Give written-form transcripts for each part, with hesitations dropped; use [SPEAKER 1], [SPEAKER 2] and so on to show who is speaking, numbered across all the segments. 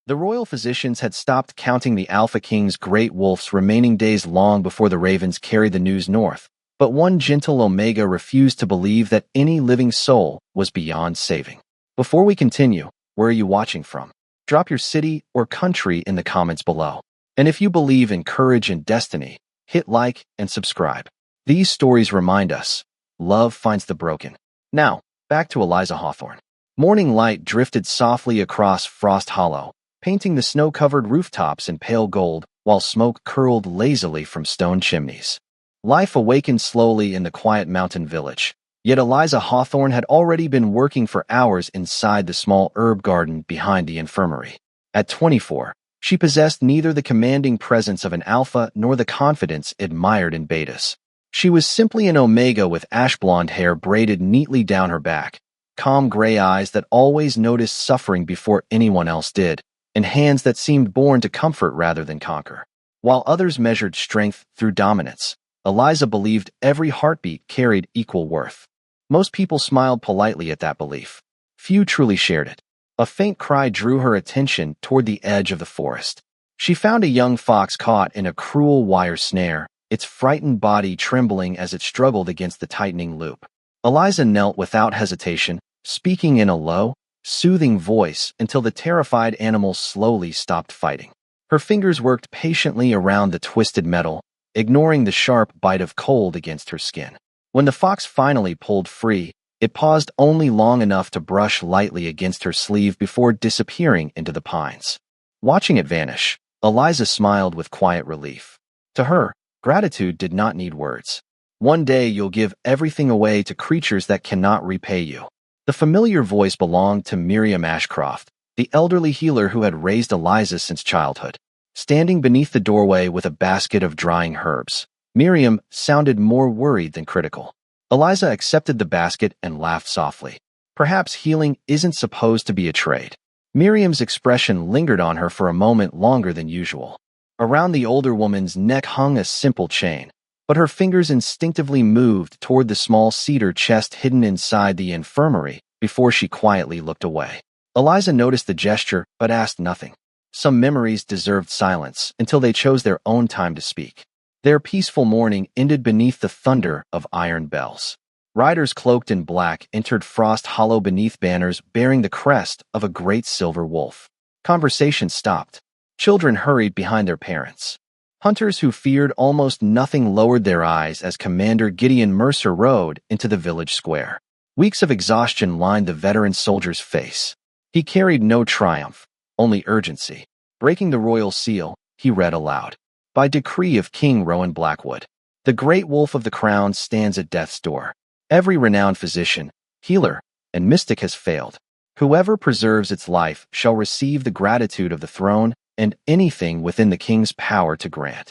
[SPEAKER 1] The royal physicians had stopped counting the Alpha King's great wolf's remaining days long before the ravens carried the news north, but one gentle Omega refused to believe that any living soul was beyond saving. Before we continue, where are you watching from? Drop your city or country in the comments below. And if you believe in courage and destiny, hit like and subscribe. These stories remind us, love finds the broken. Now, back to Eliza Hawthorne. Morning light drifted softly across Frost Hollow, painting the snow-covered rooftops in pale gold while smoke curled lazily from stone chimneys. Life awakened slowly in the quiet mountain village, yet Eliza Hawthorne had already been working for hours inside the small herb garden behind the infirmary. At 24, she possessed neither the commanding presence of an alpha nor the confidence admired in betas. She was simply an Omega with ash-blonde hair braided neatly down her back, calm gray eyes that always noticed suffering before anyone else did, and hands that seemed born to comfort rather than conquer. While others measured strength through dominance, Eliza believed every heartbeat carried equal worth. Most people smiled politely at that belief. Few truly shared it. A faint cry drew her attention toward the edge of the forest. She found a young fox caught in a cruel wire snare, its frightened body trembling as it struggled against the tightening loop. Eliza knelt without hesitation, speaking in a low, soothing voice until the terrified animal slowly stopped fighting. Her fingers worked patiently around the twisted metal, ignoring the sharp bite of cold against her skin. When the fox finally pulled free, it paused only long enough to brush lightly against her sleeve before disappearing into the pines. Watching it vanish, Eliza smiled with quiet relief. To her, gratitude did not need words. One day you'll give everything away to creatures that cannot repay you. The familiar voice belonged to Miriam Ashcroft, the elderly healer who had raised Eliza since childhood. Standing beneath the doorway with a basket of drying herbs, Miriam sounded more worried than critical. Eliza accepted the basket and laughed softly. Perhaps healing isn't supposed to be a trade. Miriam's expression lingered on her for a moment longer than usual. Around the older woman's neck hung a simple chain, but her fingers instinctively moved toward the small cedar chest hidden inside the infirmary before she quietly looked away. Eliza noticed the gesture but asked nothing. Some memories deserved silence until they chose their own time to speak. Their peaceful morning ended beneath the thunder of iron bells. Riders cloaked in black entered Frost Hollow beneath banners bearing the crest of a great silver wolf. Conversation stopped. Children hurried behind their parents. Hunters who feared almost nothing lowered their eyes as Commander Gideon Mercer rode into the village square. Weeks of exhaustion lined the veteran soldier's face. He carried no triumph, only urgency. Breaking the royal seal, he read aloud. By decree of King Rowan Blackwood, the great wolf of the crown stands at death's door. Every renowned physician, healer, and mystic has failed. Whoever preserves its life shall receive the gratitude of the throne and anything within the king's power to grant.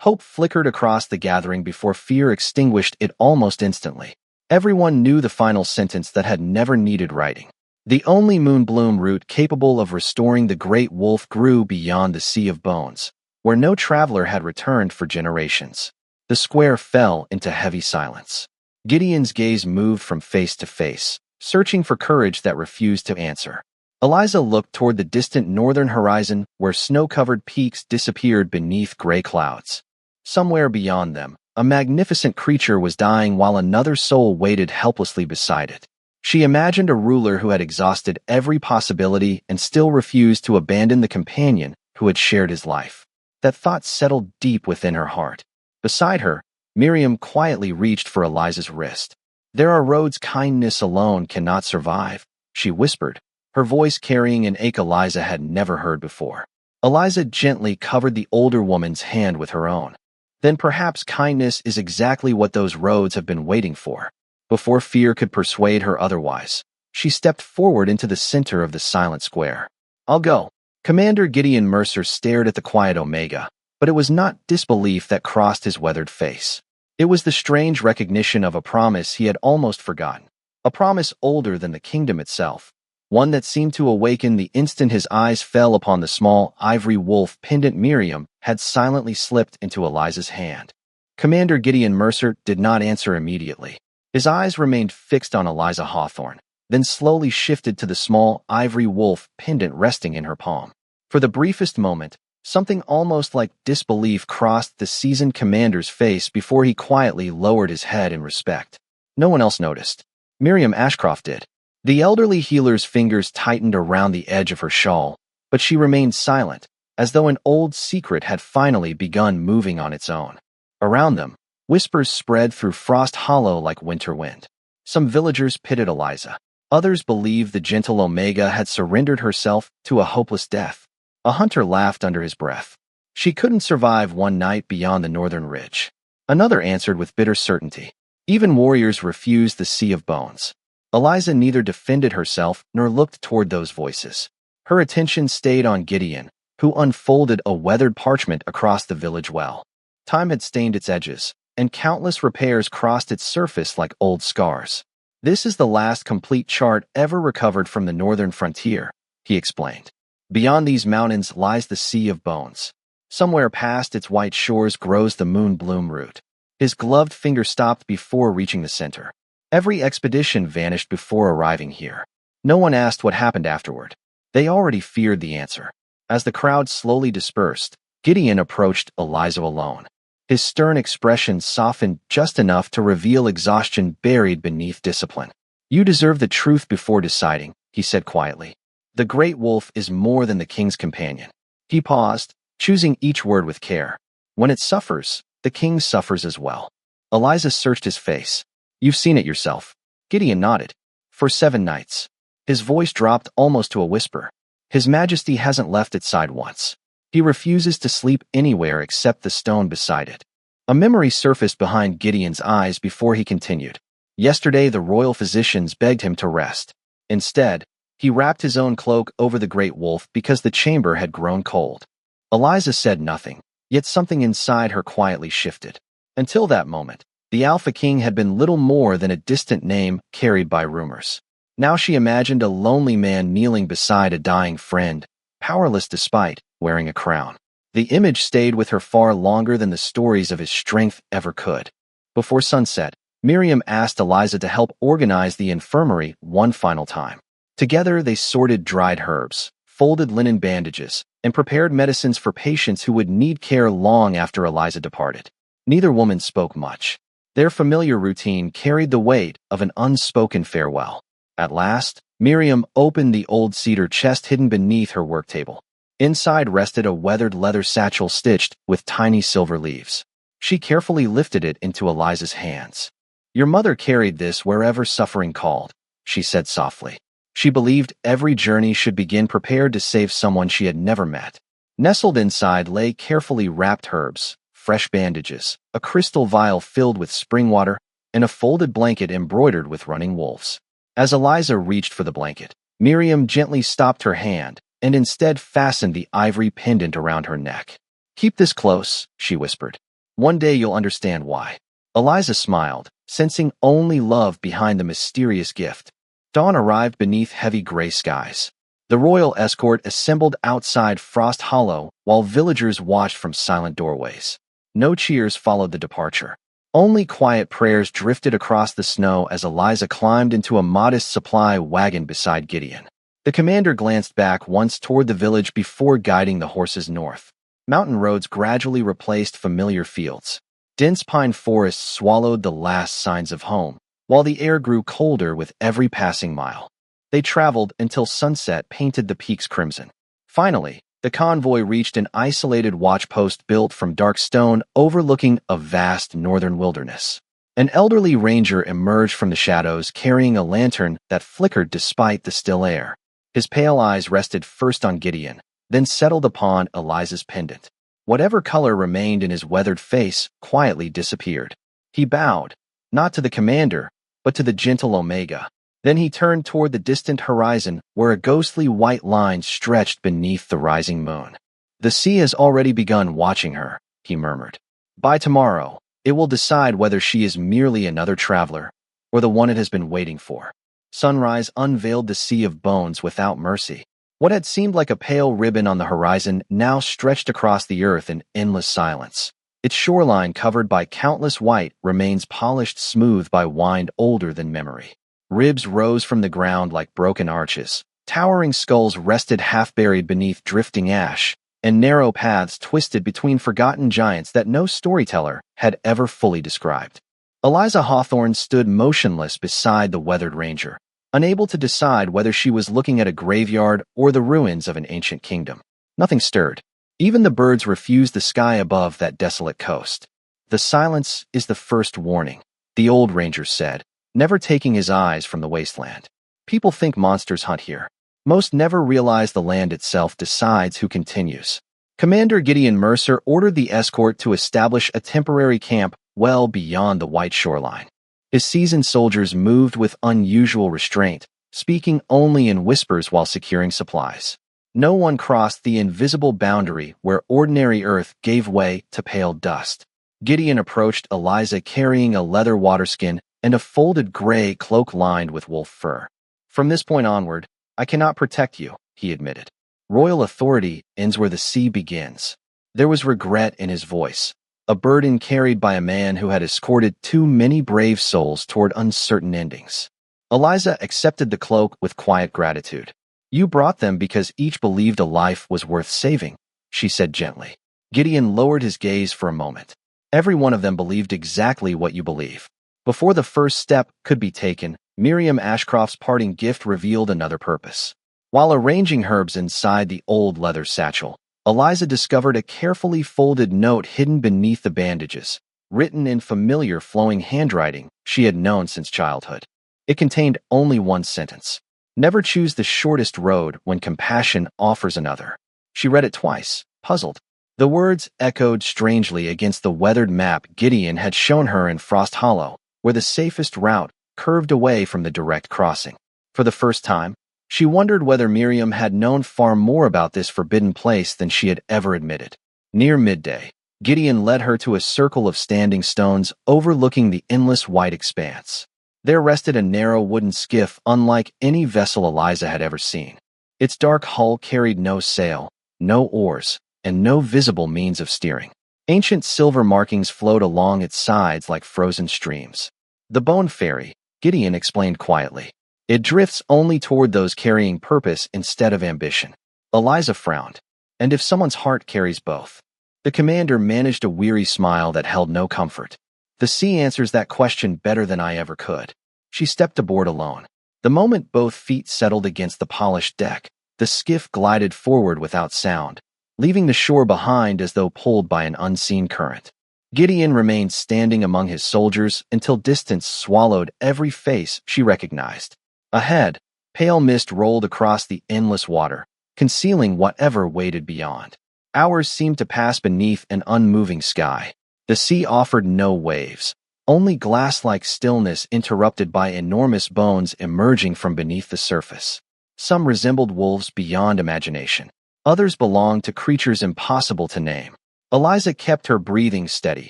[SPEAKER 1] Hope flickered across the gathering before fear extinguished it almost instantly. Everyone knew the final sentence that had never needed writing. The only moonbloom root capable of restoring the great wolf grew beyond the sea of bones, where no traveler had returned for generations. The square fell into heavy silence. Gideon's gaze moved from face to face, searching for courage that refused to answer. Eliza looked toward the distant northern horizon where snow-covered peaks disappeared beneath gray clouds. Somewhere beyond them, a magnificent creature was dying while another soul waited helplessly beside it. She imagined a ruler who had exhausted every possibility and still refused to abandon the companion who had shared his life. That thought settled deep within her heart. Beside her, Miriam quietly reached for Eliza's wrist. "There are roads kindness alone cannot survive," she whispered, her voice carrying an ache Eliza had never heard before. Eliza gently covered the older woman's hand with her own. Then perhaps kindness is exactly what those roads have been waiting for. Before fear could persuade her otherwise, she stepped forward into the center of the silent square. "I'll go." Commander Gideon Mercer stared at the quiet Omega, but it was not disbelief that crossed his weathered face. It was the strange recognition of a promise he had almost forgotten, a promise older than the kingdom itself, one that seemed to awaken the instant his eyes fell upon the small ivory wolf pendant Miriam had silently slipped into Eliza's hand. Commander Gideon Mercer did not answer immediately. His eyes remained fixed on Eliza Hawthorne, then slowly shifted to the small ivory wolf pendant resting in her palm. For the briefest moment, something almost like disbelief crossed the seasoned commander's face before he quietly lowered his head in respect. No one else noticed. Miriam Ashcroft did. The elderly healer's fingers tightened around the edge of her shawl, but she remained silent, as though an old secret had finally begun moving on its own. Around them, whispers spread through Frost Hollow like winter wind. Some villagers pitied Eliza. Others believed the gentle Omega had surrendered herself to a hopeless death. A hunter laughed under his breath. She couldn't survive one night beyond the northern ridge. Another answered with bitter certainty. Even warriors refused the Sea of Bones. Eliza neither defended herself nor looked toward those voices. Her attention stayed on Gideon, who unfolded a weathered parchment across the village well. Time had stained its edges, and countless repairs crossed its surface like old scars. This is the last complete chart ever recovered from the northern frontier, he explained. Beyond these mountains lies the Sea of Bones. Somewhere past its white shores grows the moon bloom root. His gloved finger stopped before reaching the center. Every expedition vanished before arriving here. No one asked what happened afterward. They already feared the answer. As the crowd slowly dispersed, Gideon approached Eliza alone. His stern expression softened just enough to reveal exhaustion buried beneath discipline. "You deserve the truth before deciding," he said quietly. "The great wolf is more than the king's companion." He paused, choosing each word with care. "When it suffers, the king suffers as well." Eliza searched his face. "You've seen it yourself." Gideon nodded. "For 7 nights." His voice dropped almost to a whisper. "His Majesty hasn't left its side once. He refuses to sleep anywhere except the stone beside it." A memory surfaced behind Gideon's eyes before he continued. Yesterday the royal physicians begged him to rest. Instead, he wrapped his own cloak over the great wolf because the chamber had grown cold. Eliza said nothing, yet something inside her quietly shifted. Until that moment, the Alpha King had been little more than a distant name carried by rumors. Now she imagined a lonely man kneeling beside a dying friend, powerless despite wearing a crown. The image stayed with her far longer than the stories of his strength ever could. Before sunset, Miriam asked Eliza to help organize the infirmary one final time. Together they sorted dried herbs, folded linen bandages, and prepared medicines for patients who would need care long after Eliza departed. Neither woman spoke much. Their familiar routine carried the weight of an unspoken farewell. At last, Miriam opened the old cedar chest hidden beneath her work table. Inside rested a weathered leather satchel stitched with tiny silver leaves. She carefully lifted it into Eliza's hands. "Your mother carried this wherever suffering called," she said softly. She believed every journey should begin prepared to save someone she had never met. Nestled inside lay carefully wrapped herbs, fresh bandages, a crystal vial filled with spring water, and a folded blanket embroidered with running wolves. As Eliza reached for the blanket, Miriam gently stopped her hand and instead fastened the ivory pendant around her neck. "Keep this close," she whispered. "One day you'll understand why." Eliza smiled, sensing only love behind the mysterious gift. Dawn arrived beneath heavy gray skies. The royal escort assembled outside Frost Hollow while villagers watched from silent doorways. No cheers followed the departure. Only quiet prayers drifted across the snow as Eliza climbed into a modest supply wagon beside Gideon. The commander glanced back once toward the village before guiding the horses north. Mountain roads gradually replaced familiar fields. Dense pine forests swallowed the last signs of home, while the air grew colder with every passing mile. They traveled until sunset painted the peaks crimson. Finally, the convoy reached an isolated watch post built from dark stone overlooking a vast northern wilderness. An elderly ranger emerged from the shadows carrying a lantern that flickered despite the still air. His pale eyes rested first on Gideon, then settled upon Eliza's pendant. Whatever color remained in his weathered face quietly disappeared. He bowed, not to the commander, but to the gentle Omega. Then he turned toward the distant horizon where a ghostly white line stretched beneath the rising moon. "The sea has already begun watching her," he murmured. "By tomorrow, it will decide whether she is merely another traveler or the one it has been waiting for." Sunrise unveiled the Sea of Bones without mercy. What had seemed like a pale ribbon on the horizon now stretched across the earth in endless silence. Its shoreline, covered by countless white, remains polished smooth by wind older than memory. Ribs rose from the ground like broken arches, Towering skulls rested half-buried beneath drifting ash, and narrow paths twisted between forgotten giants that no storyteller had ever fully described. Eliza Hawthorne stood motionless beside the weathered ranger, unable to decide whether she was looking at a graveyard or the ruins of an ancient kingdom. Nothing stirred. Even the birds refused the sky above that desolate coast. "The silence is the first warning," the old ranger said, never taking his eyes from the wasteland. "People think monsters hunt here. Most never realize the land itself decides who continues." Commander Gideon Mercer ordered the escort to establish a temporary camp well beyond the white shoreline. His seasoned soldiers moved with unusual restraint, speaking only in whispers while securing supplies. No one crossed the invisible boundary where ordinary earth gave way to pale dust. Gideon approached Eliza carrying a leather waterskin and a folded gray cloak lined with wolf fur. "From this point onward, I cannot protect you," he admitted. "Royal authority ends where the sea begins." There was regret in his voice, a burden carried by a man who had escorted too many brave souls toward uncertain endings. Eliza accepted the cloak with quiet gratitude. "You brought them because each believed a life was worth saving," she said gently. Gideon lowered his gaze for a moment. "Every one of them believed exactly what you believe." Before the first step could be taken, Miriam Ashcroft's parting gift revealed another purpose. While arranging herbs inside the old leather satchel, Eliza discovered a carefully folded note hidden beneath the bandages, written in familiar flowing handwriting she had known since childhood. It contained only one sentence: "Never choose the shortest road when compassion offers another." She read it twice, puzzled. The words echoed strangely against the weathered map Gideon had shown her in Frost Hollow, where the safest route curved away from the direct crossing. For the first time, she wondered whether Miriam had known far more about this forbidden place than she had ever admitted. Near midday, Gideon led her to a circle of standing stones overlooking the endless white expanse. There rested a narrow wooden skiff unlike any vessel Eliza had ever seen. Its dark hull carried no sail, no oars, and no visible means of steering. Ancient silver markings flowed along its sides like frozen streams. "The Bone Ferry," Gideon explained quietly. "It drifts only toward those carrying purpose instead of ambition." Eliza frowned. "And if someone's heart carries both?" The commander managed a weary smile that held no comfort. "The sea answers that question better than I ever could." She stepped aboard alone. The moment both feet settled against the polished deck, the skiff glided forward without sound, leaving the shore behind as though pulled by an unseen current. Gideon remained standing among his soldiers until distance swallowed every face she recognized. Ahead, pale mist rolled across the endless water, concealing whatever waited beyond. Hours seemed to pass beneath an unmoving sky. The sea offered no waves, only glass-like stillness interrupted by enormous bones emerging from beneath the surface. Some resembled wolves beyond imagination. Others belonged to creatures impossible to name. Eliza kept her breathing steady,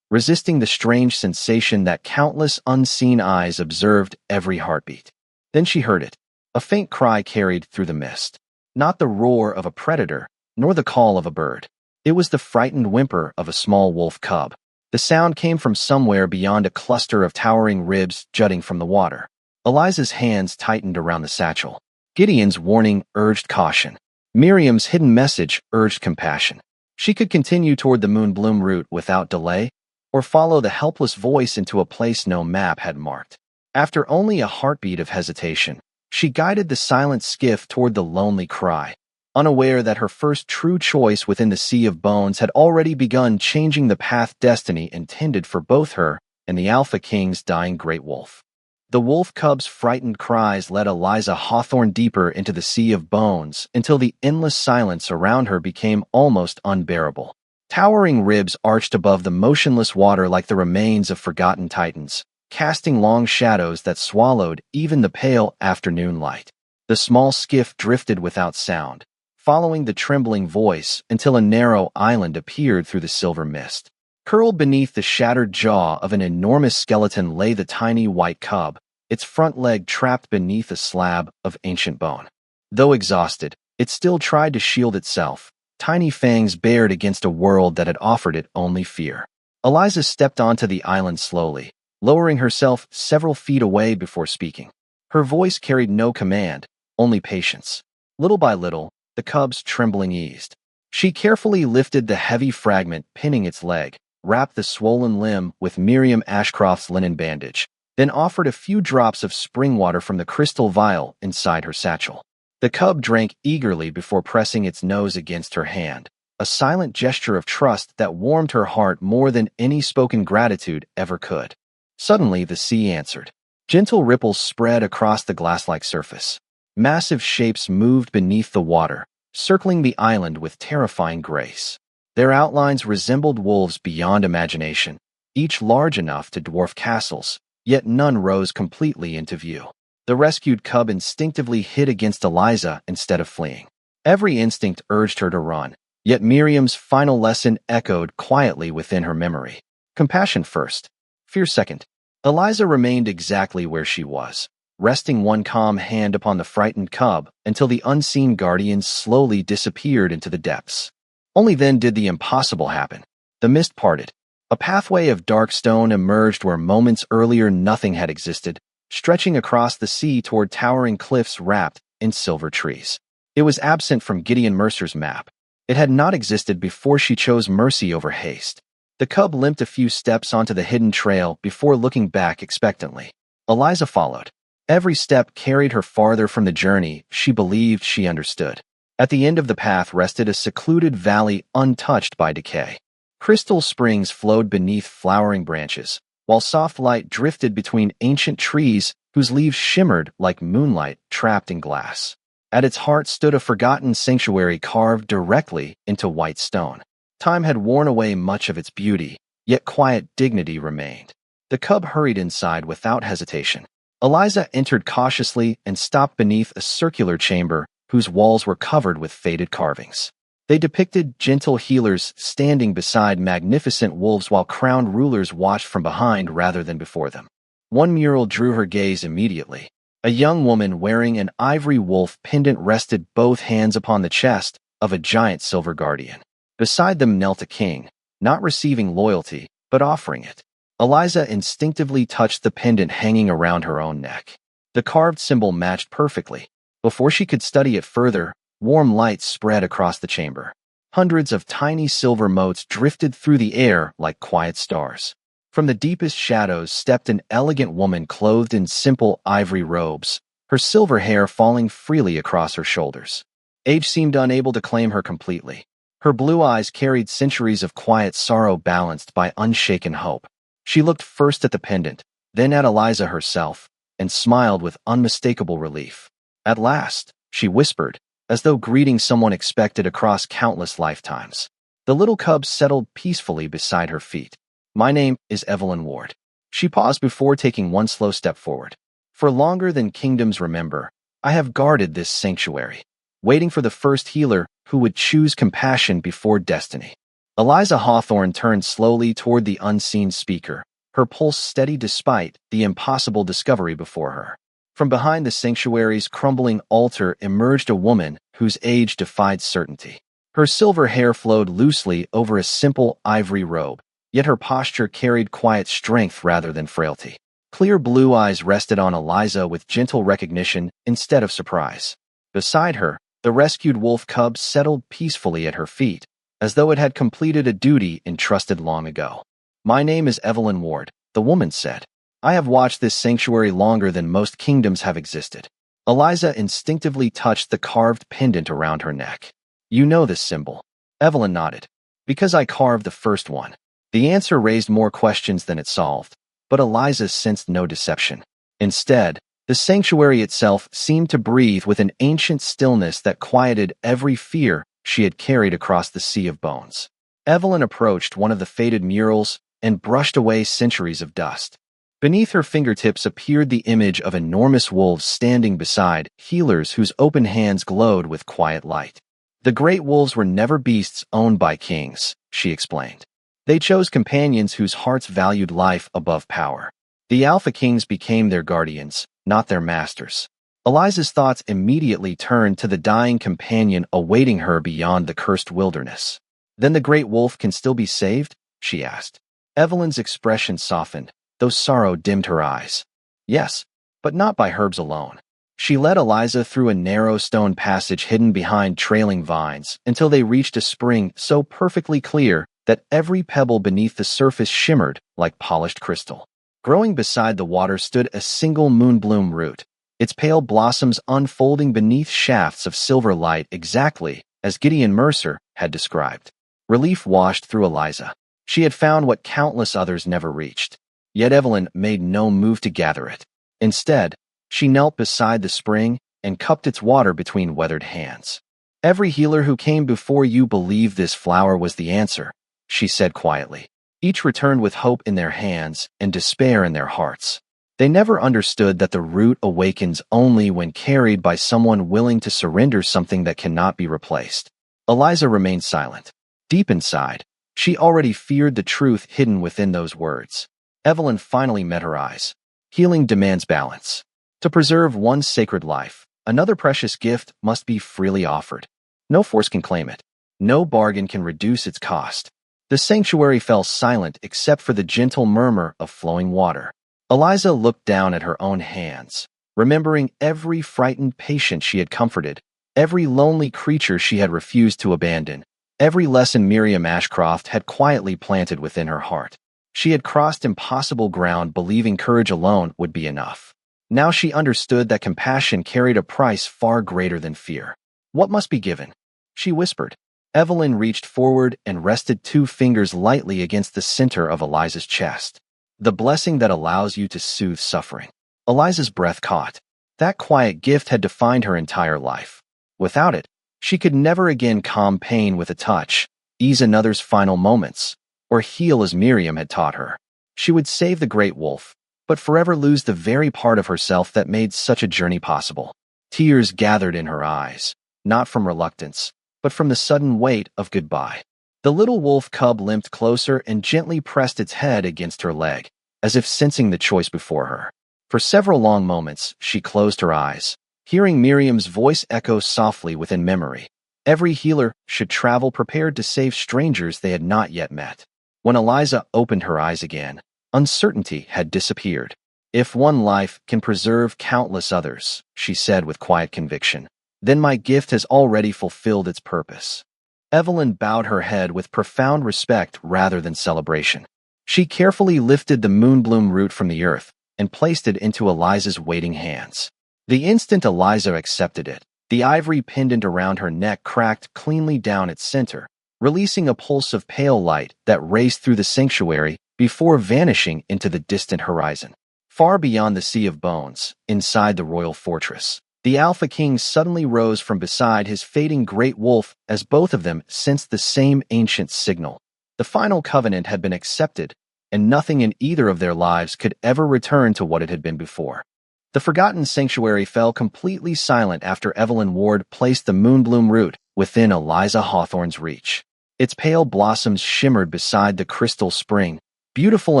[SPEAKER 1] resisting the strange sensation that countless unseen eyes observed every heartbeat. Then she heard it, a faint cry carried through the mist. Not the roar of a predator, nor the call of a bird. It was the frightened whimper of a small wolf cub. The sound came from somewhere beyond a cluster of towering ribs jutting from the water. Eliza's hands tightened around the satchel. Gideon's warning urged caution. Miriam's hidden message urged compassion. She could continue toward the Moonbloom route without delay, or follow the helpless voice into a place no map had marked. After only a heartbeat of hesitation, she guided the silent skiff toward the lonely cry, unaware that her first true choice within the sea of bones had already begun changing the path destiny intended for both her and the Alpha King's dying great wolf. The wolf cub's frightened cries led Eliza Hawthorne deeper into the sea of bones until the endless silence around her became almost unbearable. Towering ribs arched above the motionless water like the remains of forgotten titans, casting long shadows that swallowed even the pale afternoon light. The small skiff drifted without sound, following the trembling voice until a narrow island appeared through the silver mist. Curled beneath the shattered jaw of an enormous skeleton lay the tiny white cub, its front leg trapped beneath a slab of ancient bone. Though exhausted, it still tried to shield itself, tiny fangs bared against a world that had offered it only fear. Eliza stepped onto the island slowly, lowering herself several feet away before speaking. Her voice carried no command, only patience. Little by little, the cub's trembling eased. She carefully lifted the heavy fragment pinning its leg, wrapped the swollen limb with Miriam Ashcroft's linen bandage, then offered a few drops of spring water from the crystal vial inside her satchel. The cub drank eagerly before pressing its nose against her hand, a silent gesture of trust that warmed her heart more than any spoken gratitude ever could. Suddenly, the sea answered. Gentle ripples spread across the glass-like surface. Massive shapes moved beneath the water, circling the island with terrifying grace. Their outlines resembled wolves beyond imagination, each large enough to dwarf castles, yet none rose completely into view. The rescued cub instinctively hid against Eliza instead of fleeing. Every instinct urged her to run, yet Miriam's final lesson echoed quietly within her memory. Compassion first, fear second. Eliza remained exactly where she was, resting one calm hand upon the frightened cub until the unseen guardians slowly disappeared into the depths. Only then did the impossible happen. The mist parted. A pathway of dark stone emerged where moments earlier nothing had existed, stretching across the sea toward towering cliffs wrapped in silver trees. It was absent from Gideon Mercer's map. It had not existed before she chose mercy over haste. The cub limped a few steps onto the hidden trail before looking back expectantly. Eliza followed. Every step carried her farther from the journey she believed she understood. At the end of the path rested a secluded valley untouched by decay. Crystal springs flowed beneath flowering branches, while soft light drifted between ancient trees whose leaves shimmered like moonlight trapped in glass. At its heart stood a forgotten sanctuary carved directly into white stone. Time had worn away much of its beauty, yet quiet dignity remained. The cub hurried inside without hesitation. Eliza entered cautiously and stopped beneath a circular chamber whose walls were covered with faded carvings. They depicted gentle healers standing beside magnificent wolves while crowned rulers watched from behind rather than before them. One mural drew her gaze immediately. A young woman wearing an ivory wolf pendant rested both hands upon the chest of a giant silver guardian. Beside them knelt a king, not receiving loyalty, but offering it. Eliza instinctively touched the pendant hanging around her own neck. The carved symbol matched perfectly. Before she could study it further, warm light spread across the chamber. Hundreds of tiny silver motes drifted through the air like quiet stars. From the deepest shadows stepped an elegant woman clothed in simple ivory robes, her silver hair falling freely across her shoulders. Age seemed unable to claim her completely. Her blue eyes carried centuries of quiet sorrow balanced by unshaken hope. She looked first at the pendant, then at Eliza herself, and smiled with unmistakable relief. At last, she whispered, as though greeting someone expected across countless lifetimes. The little cub settled peacefully beside her feet. My name is Evelyn Ward. She paused before taking one slow step forward. For longer than kingdoms remember, I have guarded this sanctuary, waiting for the first healer who would choose compassion before destiny. Eliza Hawthorne turned slowly toward the unseen speaker, her pulse steady despite the impossible discovery before her. From behind the sanctuary's crumbling altar emerged a woman whose age defied certainty. Her silver hair flowed loosely over a simple ivory robe, yet her posture carried quiet strength rather than frailty. Clear blue eyes rested on Eliza with gentle recognition instead of surprise. Beside her, the rescued wolf cub settled peacefully at her feet, as though it had completed a duty entrusted long ago. My name is Evelyn Ward, the woman said. I have watched this sanctuary longer than most kingdoms have existed. Eliza instinctively touched the carved pendant around her neck. You know this symbol. Evelyn nodded. Because I carved the first one. The answer raised more questions than it solved, but Eliza sensed no deception. Instead, the sanctuary itself seemed to breathe with an ancient stillness that quieted every fear she had carried across the sea of bones. Evelyn approached one of the faded murals and brushed away centuries of dust. Beneath her fingertips appeared the image of enormous wolves standing beside healers whose open hands glowed with quiet light. The great wolves were never beasts owned by kings, she explained. They chose companions whose hearts valued life above power. The Alpha Kings became their guardians, not their masters. Eliza's thoughts immediately turned to the dying companion awaiting her beyond the cursed wilderness. Then the great wolf can still be saved? She asked. Evelyn's expression softened, though sorrow dimmed her eyes. Yes, but not by herbs alone. She led Eliza through a narrow stone passage hidden behind trailing vines until they reached a spring so perfectly clear that every pebble beneath the surface shimmered like polished crystal. Growing beside the water stood a single moonbloom root, its pale blossoms unfolding beneath shafts of silver light exactly as Gideon Mercer had described. Relief washed through Eliza. She had found what countless others never reached. Yet Evelyn made no move to gather it. Instead, she knelt beside the spring and cupped its water between weathered hands. "Every healer who came before you believed this flower was the answer," she said quietly. Each returned with hope in their hands and despair in their hearts. They never understood that the root awakens only when carried by someone willing to surrender something that cannot be replaced. Eliza remained silent. Deep inside, she already feared the truth hidden within those words. Evelyn finally met her eyes. Healing demands balance. To preserve one sacred life, another precious gift must be freely offered. No force can claim it. No bargain can reduce its cost. The sanctuary fell silent except for the gentle murmur of flowing water. Eliza looked down at her own hands, remembering every frightened patient she had comforted, every lonely creature she had refused to abandon, every lesson Miriam Ashcroft had quietly planted within her heart. She had crossed impossible ground believing courage alone would be enough. Now she understood that compassion carried a price far greater than fear. "What must be given?" she whispered. Evelyn reached forward and rested 2 fingers lightly against the center of Eliza's chest. "The blessing that allows you to soothe suffering." Eliza's breath caught. That quiet gift had defined her entire life. Without it, she could never again calm pain with a touch, ease another's final moments, or heal as Miriam had taught her. She would save the great wolf, but forever lose the very part of herself that made such a journey possible. Tears gathered in her eyes, not from reluctance, but from the sudden weight of goodbye. The little wolf cub limped closer and gently pressed its head against her leg, as if sensing the choice before her. For several long moments, she closed her eyes, hearing Miriam's voice echo softly within memory. Every healer should travel prepared to save strangers they had not yet met. When Eliza opened her eyes again, uncertainty had disappeared. "If one life can preserve countless others," she said with quiet conviction, "then my gift has already fulfilled its purpose." Evelyn bowed her head with profound respect rather than celebration. She carefully lifted the moonbloom root from the earth and placed it into Eliza's waiting hands. The instant Eliza accepted it, the ivory pendant around her neck cracked cleanly down its center, releasing a pulse of pale light that raced through the sanctuary before vanishing into the distant horizon. Far beyond the sea of bones, inside the royal fortress, the Alpha King suddenly rose from beside his fading great wolf as both of them sensed the same ancient signal. The final covenant had been accepted, and nothing in either of their lives could ever return to what it had been before. The forgotten sanctuary fell completely silent after Evelyn Ward placed the moonbloom root within Eliza Hawthorne's reach. Its pale blossoms shimmered beside the crystal spring, beautiful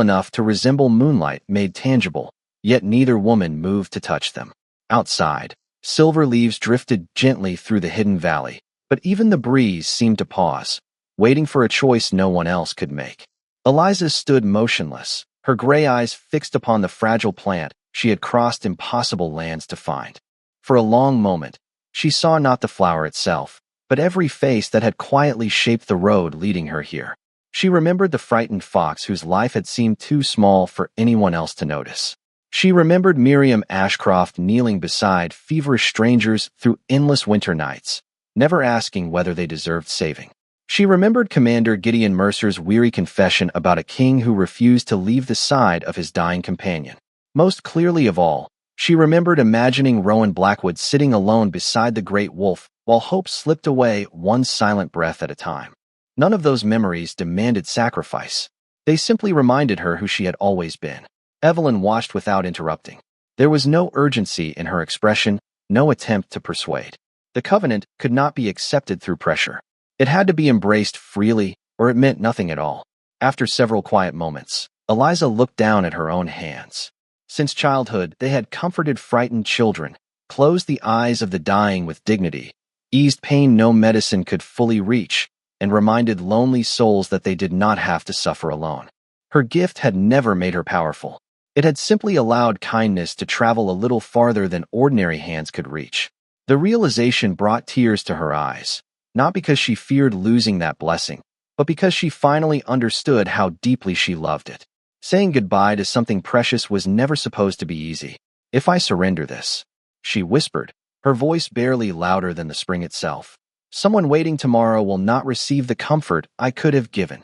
[SPEAKER 1] enough to resemble moonlight made tangible, yet neither woman moved to touch them. Outside, silver leaves drifted gently through the hidden valley, but even the breeze seemed to pause, waiting for a choice no one else could make. Eliza stood motionless, her gray eyes fixed upon the fragile plant she had crossed impossible lands to find. For a long moment, she saw not the flower itself, but every face that had quietly shaped the road leading her here. She remembered the frightened fox whose life had seemed too small for anyone else to notice. She remembered Miriam Ashcroft kneeling beside feverish strangers through endless winter nights, never asking whether they deserved saving. She remembered Commander Gideon Mercer's weary confession about a king who refused to leave the side of his dying companion. Most clearly of all, she remembered imagining Rowan Blackwood sitting alone beside the great wolf while hope slipped away one silent breath at a time. None of those memories demanded sacrifice. They simply reminded her who she had always been. Evelyn watched without interrupting. There was no urgency in her expression, no attempt to persuade. The covenant could not be accepted through pressure. It had to be embraced freely, or it meant nothing at all. After several quiet moments, Eliza looked down at her own hands. Since childhood, they had comforted frightened children, closed the eyes of the dying with dignity, eased pain no medicine could fully reach, and reminded lonely souls that they did not have to suffer alone. Her gift had never made her powerful. It had simply allowed kindness to travel a little farther than ordinary hands could reach. The realization brought tears to her eyes, not because she feared losing that blessing, but because she finally understood how deeply she loved it. Saying goodbye to something precious was never supposed to be easy. "If I surrender this," she whispered, her voice barely louder than the spring itself, "someone waiting tomorrow will not receive the comfort I could have given."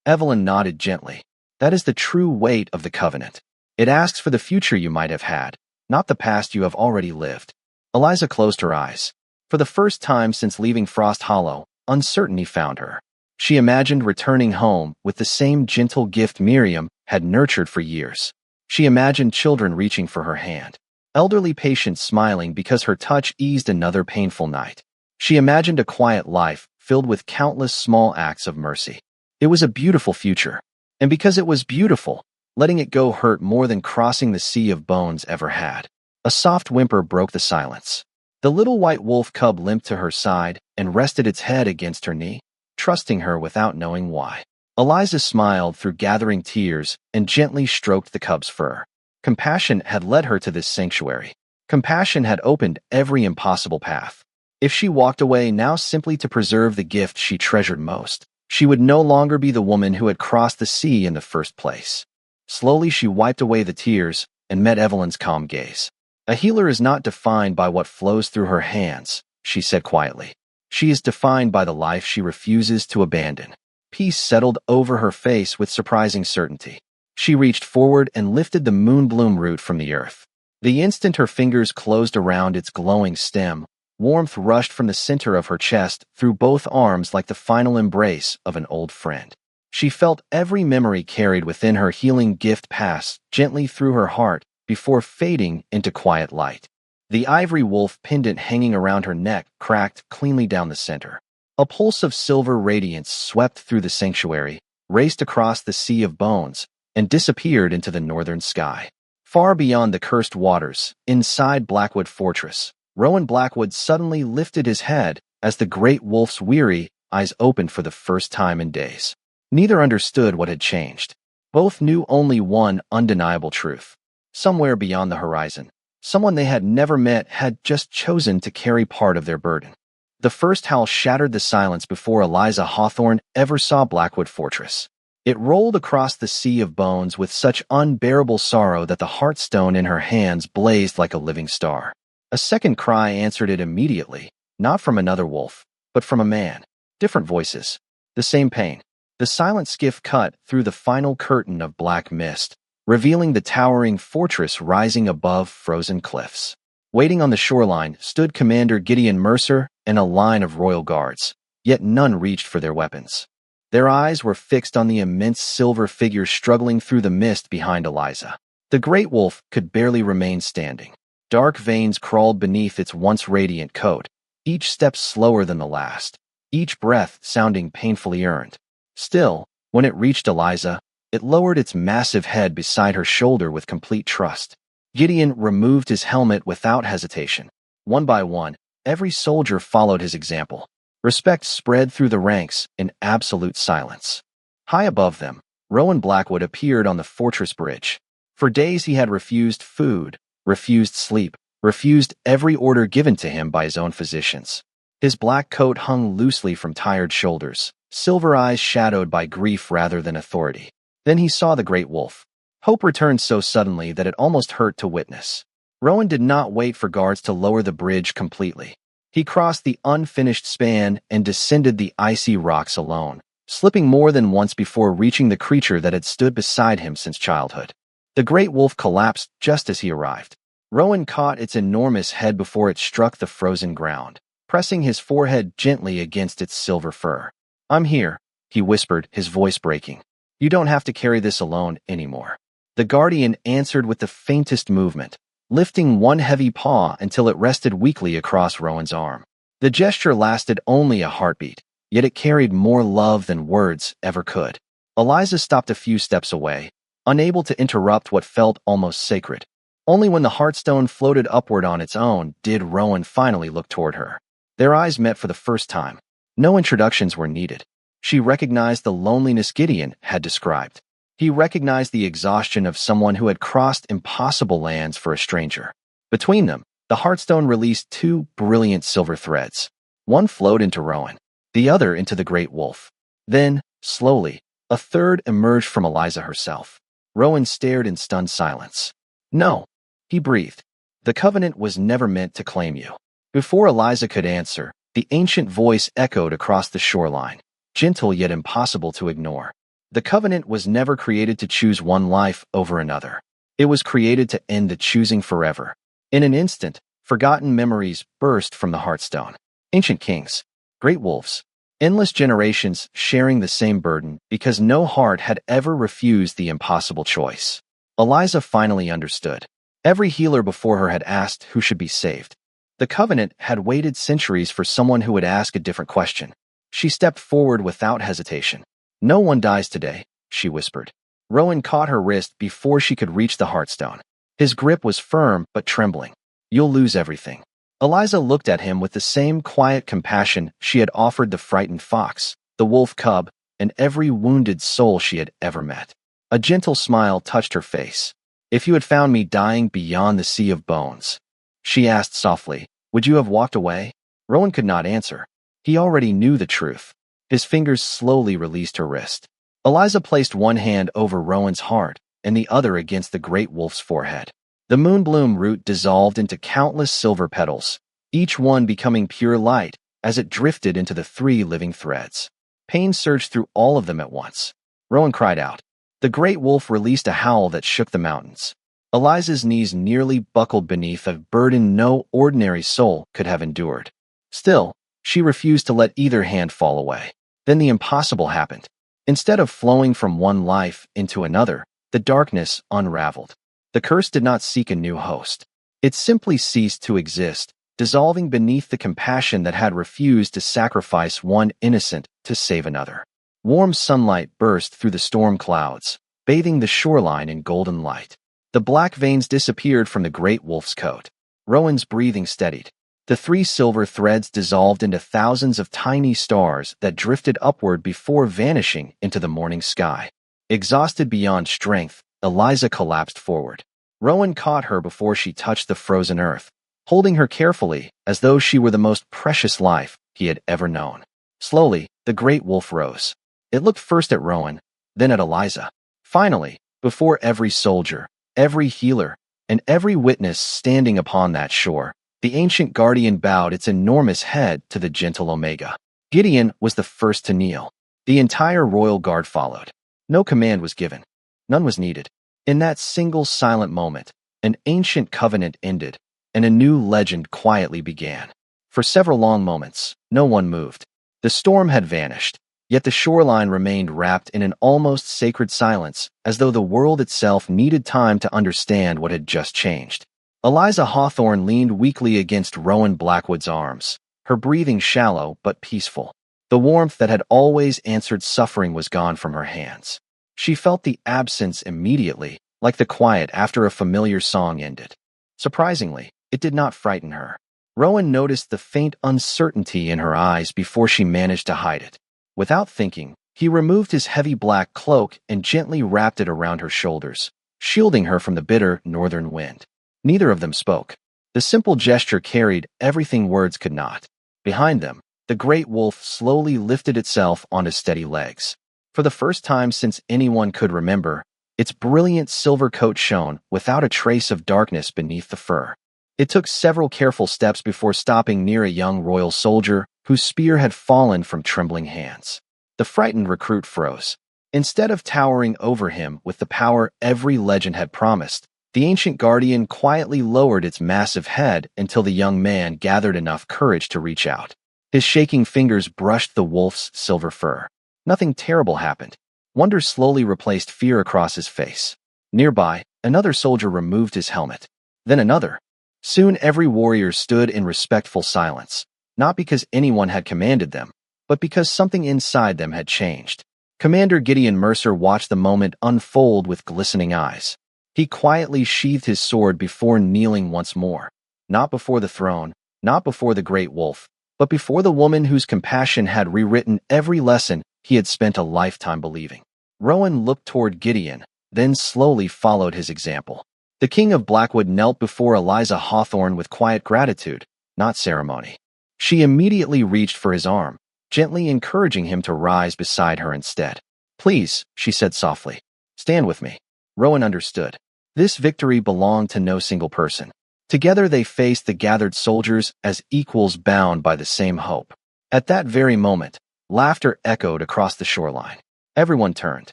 [SPEAKER 1] Evelyn nodded gently. "That is the true weight of the covenant. It asks for the future you might have had, not the past you have already lived." Eliza closed her eyes. For the first time since leaving Frost Hollow, uncertainty found her. She imagined returning home with the same gentle gift Miriam had nurtured for years. She imagined children reaching for her hand, elderly patients smiling because her touch eased another painful night. She imagined a quiet life filled with countless small acts of mercy. It was a beautiful future, and because it was beautiful, letting it go hurt more than crossing the sea of bones ever had. A soft whimper broke the silence. The little white wolf cub limped to her side and rested its head against her knee, trusting her without knowing why. Eliza smiled through gathering tears and gently stroked the cub's fur. Compassion had led her to this sanctuary. Compassion had opened every impossible path. If she walked away now simply to preserve the gift she treasured most, she would no longer be the woman who had crossed the sea in the first place. Slowly she wiped away the tears and met Evelyn's calm gaze. "A healer is not defined by what flows through her hands," she said quietly. "She is defined by the life she refuses to abandon." Peace settled over her face with surprising certainty. She reached forward and lifted the moonbloom root from the earth. The instant her fingers closed around its glowing stem, warmth rushed from the center of her chest through both arms like the final embrace of an old friend. She felt every memory carried within her healing gift pass gently through her heart before fading into quiet light. The ivory wolf pendant hanging around her neck cracked cleanly down the center. A pulse of silver radiance swept through the sanctuary, raced across the sea of bones, and disappeared into the northern sky. Far beyond the cursed waters, inside Blackwood Fortress, Rowan Blackwood suddenly lifted his head as the great wolf's weary eyes opened for the first time in days. Neither understood what had changed. Both knew only one undeniable truth. Somewhere beyond the horizon, someone they had never met had just chosen to carry part of their burden. The first howl shattered the silence before Eliza Hawthorne ever saw Blackwood Fortress. It rolled across the sea of bones with such unbearable sorrow that the heartstone in her hands blazed like a living star. A second cry answered it immediately, not from another wolf, but from a man. Different voices. The same pain. The silent skiff cut through the final curtain of black mist, revealing the towering fortress rising above frozen cliffs. Waiting on the shoreline stood Commander Gideon Mercer and a line of royal guards, yet none reached for their weapons. Their eyes were fixed on the immense silver figure struggling through the mist behind Eliza. The great wolf could barely remain standing. Dark veins crawled beneath its once radiant coat, each step slower than the last, each breath sounding painfully earned. Still, when it reached Eliza, it lowered its massive head beside her shoulder with complete trust. Gideon removed his helmet without hesitation. One by one, every soldier followed his example. Respect spread through the ranks in absolute silence. High above them, Rowan Blackwood appeared on the fortress bridge. For days he had refused food, refused sleep, refused every order given to him by his own physicians. His black coat hung loosely from tired shoulders, silver eyes shadowed by grief rather than authority. Then he saw the great wolf. Hope returned so suddenly that it almost hurt to witness. Rowan did not wait for guards to lower the bridge completely. He crossed the unfinished span and descended the icy rocks alone, slipping more than once before reaching the creature that had stood beside him since childhood. The great wolf collapsed just as he arrived. Rowan caught its enormous head before it struck the frozen ground, pressing his forehead gently against its silver fur. "I'm here," he whispered, his voice breaking. "You don't have to carry this alone anymore." The guardian answered with the faintest movement, lifting one heavy paw until it rested weakly across Rowan's arm. The gesture lasted only a heartbeat, yet it carried more love than words ever could. Eliza stopped a few steps away, unable to interrupt what felt almost sacred. Only when the heartstone floated upward on its own did Rowan finally look toward her. Their eyes met for the first time. No introductions were needed. She recognized the loneliness Gideon had described. He recognized the exhaustion of someone who had crossed impossible lands for a stranger. Between them, the Heartstone released two brilliant silver threads. One flowed into Rowan, the other into the Great Wolf. Then, slowly, a third emerged from Eliza herself. Rowan stared in stunned silence. "No," he breathed. "The Covenant was never meant to claim you." Before Eliza could answer, the ancient voice echoed across the shoreline, gentle yet impossible to ignore. The Covenant was never created to choose one life over another. It was created to end the choosing forever. In an instant, forgotten memories burst from the Heartstone. Ancient kings, great wolves, endless generations sharing the same burden because no heart had ever refused the impossible choice. Eliza finally understood. Every healer before her had asked who should be saved. The Covenant had waited centuries for someone who would ask a different question. She stepped forward without hesitation. "No one dies today," she whispered. Rowan caught her wrist before she could reach the Heartstone. His grip was firm but trembling. "You'll lose everything." Eliza looked at him with the same quiet compassion she had offered the frightened fox, the wolf cub, and every wounded soul she had ever met. A gentle smile touched her face. "If you had found me dying beyond the sea of bones," she asked softly, "would you have walked away?" Rowan could not answer. He already knew the truth. His fingers slowly released her wrist. Eliza placed one hand over Rowan's heart and the other against the great wolf's forehead. The moonbloom root dissolved into countless silver petals, each one becoming pure light as it drifted into the three living threads. Pain surged through all of them at once. Rowan cried out. The great wolf released a howl that shook the mountains. Eliza's knees nearly buckled beneath a burden no ordinary soul could have endured. Still, she refused to let either hand fall away. Then the impossible happened. Instead of flowing from one life into another, the darkness unraveled. The curse did not seek a new host. It simply ceased to exist, dissolving beneath the compassion that had refused to sacrifice one innocent to save another. Warm sunlight burst through the storm clouds, bathing the shoreline in golden light. The black veins disappeared from the great wolf's coat. Rowan's breathing steadied. The three silver threads dissolved into thousands of tiny stars that drifted upward before vanishing into the morning sky. Exhausted beyond strength, Eliza collapsed forward. Rowan caught her before she touched the frozen earth, holding her carefully as though she were the most precious life he had ever known. Slowly, the great wolf rose. It looked first at Rowan, then at Eliza. Finally, before every soldier, every healer, and every witness standing upon that shore, the ancient guardian bowed its enormous head to the gentle Omega. Gideon was the first to kneel. The entire royal guard followed. No command was given. None was needed. In that single silent moment, an ancient covenant ended, and a new legend quietly began. For several long moments, no one moved. The storm had vanished, yet the shoreline remained wrapped in an almost sacred silence, as though the world itself needed time to understand what had just changed. Eliza Hawthorne leaned weakly against Rowan Blackwood's arms, her breathing shallow but peaceful. The warmth that had always answered suffering was gone from her hands. She felt the absence immediately, like the quiet after a familiar song ended. Surprisingly, it did not frighten her. Rowan noticed the faint uncertainty in her eyes before she managed to hide it. Without thinking, he removed his heavy black cloak and gently wrapped it around her shoulders, shielding her from the bitter northern wind. Neither of them spoke. The simple gesture carried everything words could not. Behind them, the great wolf slowly lifted itself onto steady legs. For the first time since anyone could remember, its brilliant silver coat shone without a trace of darkness beneath the fur. It took several careful steps before stopping near a young royal soldier whose spear had fallen from trembling hands. The frightened recruit froze. Instead of towering over him with the power every legend had promised, the ancient guardian quietly lowered its massive head until the young man gathered enough courage to reach out. His shaking fingers brushed the wolf's silver fur. Nothing terrible happened. Wonder slowly replaced fear across his face. Nearby, another soldier removed his helmet. Then another. Soon every warrior stood in respectful silence, not because anyone had commanded them, but because something inside them had changed. Commander Gideon Mercer watched the moment unfold with glistening eyes. He quietly sheathed his sword before kneeling once more, not before the throne, not before the great wolf, but before the woman whose compassion had rewritten every lesson he had spent a lifetime believing. Rowan looked toward Gideon, then slowly followed his example. The king of Blackwood knelt before Eliza Hawthorne with quiet gratitude, not ceremony. She immediately reached for his arm, gently encouraging him to rise beside her instead. "Please," she said softly, "stand with me." Rowan understood. This victory belonged to no single person. Together they faced the gathered soldiers as equals bound by the same hope. At that very moment, laughter echoed across the shoreline. Everyone turned.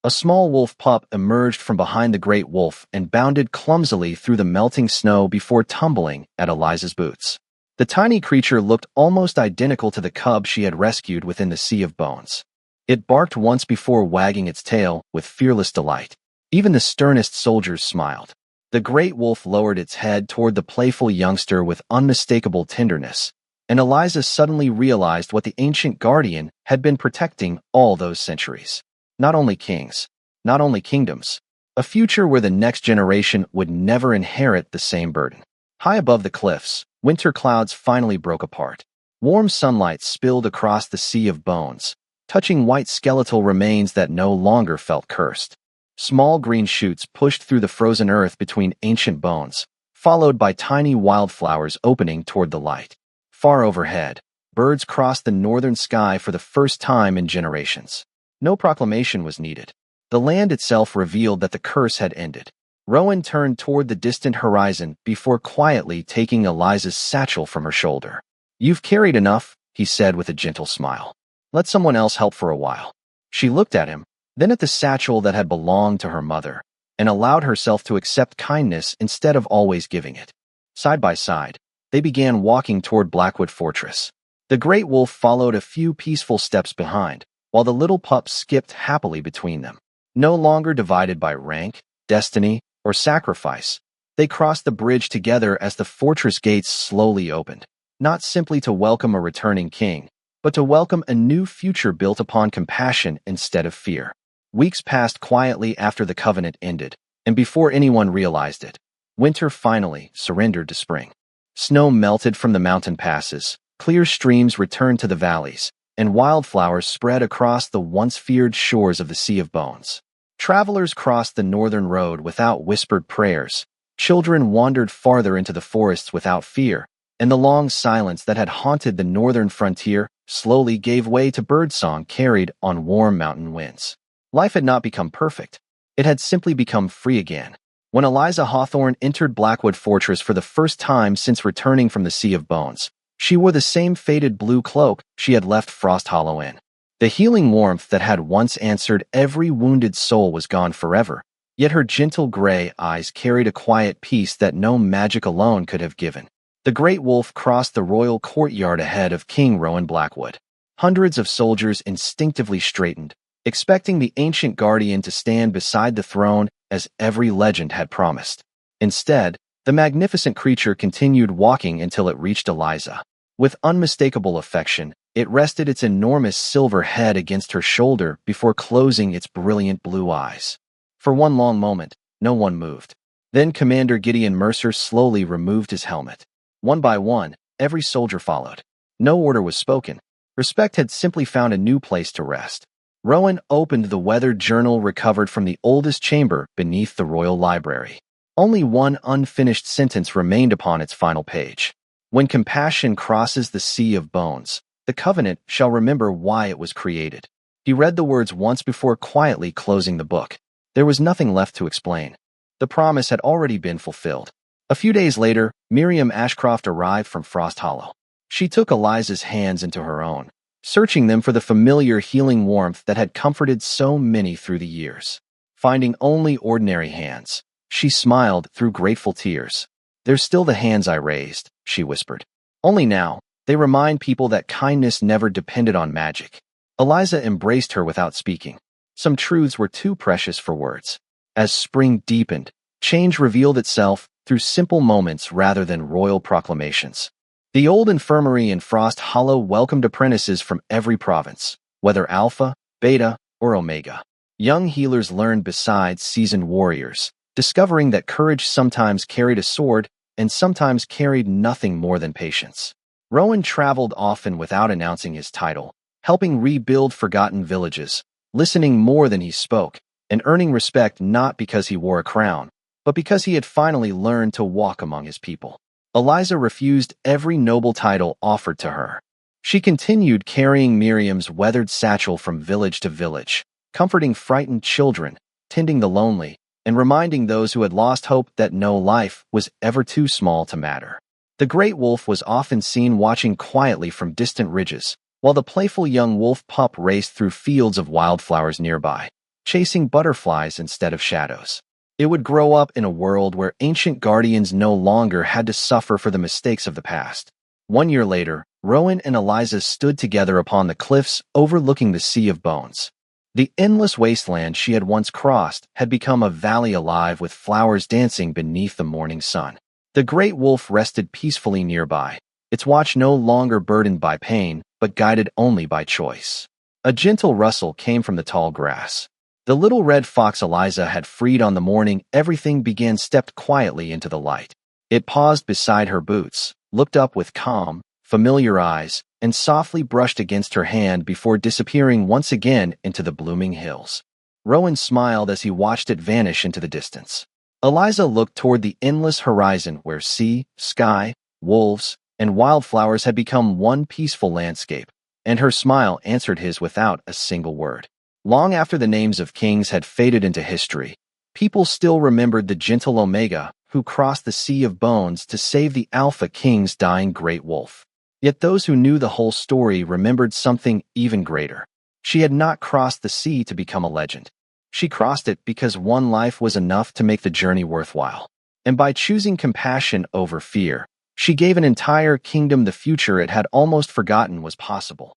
[SPEAKER 1] A small wolf pup emerged from behind the great wolf and bounded clumsily through the melting snow before tumbling at Eliza's boots. The tiny creature looked almost identical to the cub she had rescued within the Sea of Bones. It barked once before wagging its tail with fearless delight. Even the sternest soldiers smiled. The great wolf lowered its head toward the playful youngster with unmistakable tenderness, and Eliza suddenly realized what the ancient guardian had been protecting all those centuries. Not only kings, not only kingdoms, a future where the next generation would never inherit the same burden. High above the cliffs, winter clouds finally broke apart. Warm sunlight spilled across the Sea of Bones, touching white skeletal remains that no longer felt cursed. Small green shoots pushed through the frozen earth between ancient bones, followed by tiny wildflowers opening toward the light. Far overhead, birds crossed the northern sky for the first time in generations. No proclamation was needed. The land itself revealed that the curse had ended. Rowan turned toward the distant horizon before quietly taking Eliza's satchel from her shoulder. "You've carried enough," he said with a gentle smile. "Let someone else help for a while." She looked at him, then at the satchel that had belonged to her mother, and allowed herself to accept kindness instead of always giving it. Side by side, they began walking toward Blackwood Fortress. The great wolf followed a few peaceful steps behind, while the little pup skipped happily between them. No longer divided by rank, destiny, or sacrifice, they crossed the bridge together as the fortress gates slowly opened, not simply to welcome a returning king, but to welcome a new future built upon compassion instead of fear. Weeks passed quietly after the covenant ended, and before anyone realized it, winter finally surrendered to spring. Snow melted from the mountain passes, clear streams returned to the valleys, and wildflowers spread across the once feared shores of the Sea of Bones. Travelers crossed the northern road without whispered prayers, children wandered farther into the forests without fear, and the long silence that had haunted the northern frontier slowly gave way to birdsong carried on warm mountain winds. Life had not become perfect. It had simply become free again. When Eliza Hawthorne entered Blackwood Fortress for the first time since returning from the Sea of Bones, she wore the same faded blue cloak she had left Frost Hollow in. The healing warmth that had once answered every wounded soul was gone forever, yet her gentle gray eyes carried a quiet peace that no magic alone could have given. The great wolf crossed the royal courtyard ahead of King Rowan Blackwood. Hundreds of soldiers instinctively straightened, expecting the ancient guardian to stand beside the throne as every legend had promised. Instead, the magnificent creature continued walking until it reached Eliza. With unmistakable affection, it rested its enormous silver head against her shoulder before closing its brilliant blue eyes. For one long moment, no one moved. Then Commander Gideon Mercer slowly removed his helmet. One by one, every soldier followed. No order was spoken. Respect had simply found a new place to rest. Rowan opened the weathered journal recovered from the oldest chamber beneath the royal library. Only one unfinished sentence remained upon its final page. "When compassion crosses the Sea of Bones, the covenant shall remember why it was created." He read the words once before quietly closing the book. There was nothing left to explain. The promise had already been fulfilled. A few days later, Miriam Ashcroft arrived from Frost Hollow. She took Eliza's hands into her own, searching them for the familiar healing warmth that had comforted so many through the years. Finding only ordinary hands, she smiled through grateful tears. "They're still the hands I raised," she whispered. "Only now, they remind people that kindness never depended on magic." Eliza embraced her without speaking. Some truths were too precious for words. As spring deepened, change revealed itself through simple moments rather than royal proclamations. The old infirmary in Frost Hollow welcomed apprentices from every province, whether Alpha, Beta, or Omega. Young healers learned beside seasoned warriors, discovering that courage sometimes carried a sword and sometimes carried nothing more than patience. Rowan traveled often without announcing his title, helping rebuild forgotten villages, listening more than he spoke, and earning respect not because he wore a crown, but because he had finally learned to walk among his people. Eliza refused every noble title offered to her. She continued carrying Miriam's weathered satchel from village to village, comforting frightened children, tending the lonely, and reminding those who had lost hope that no life was ever too small to matter. The great wolf was often seen watching quietly from distant ridges, while the playful young wolf pup raced through fields of wildflowers nearby, chasing butterflies instead of shadows. It would grow up in a world where ancient guardians no longer had to suffer for the mistakes of the past. 1 year later, Rowan and Eliza stood together upon the cliffs overlooking the Sea of Bones. The endless wasteland she had once crossed had become a valley alive with flowers dancing beneath the morning sun. The great wolf rested peacefully nearby, its watch no longer burdened by pain, but guided only by choice. A gentle rustle came from the tall grass. The little red fox Eliza had freed on the morning everything began stepped quietly into the light. It paused beside her boots, looked up with calm, familiar eyes, and softly brushed against her hand before disappearing once again into the blooming hills. Rowan smiled as he watched it vanish into the distance. Eliza looked toward the endless horizon where sea, sky, wolves, and wildflowers had become one peaceful landscape, and her smile answered his without a single word. Long after the names of kings had faded into history, people still remembered the gentle Omega who crossed the Sea of Bones to save the Alpha King's dying great wolf. Yet those who knew the whole story remembered something even greater. She had not crossed the sea to become a legend. She crossed it because one life was enough to make the journey worthwhile. And by choosing compassion over fear, she gave an entire kingdom the future it had almost forgotten was possible.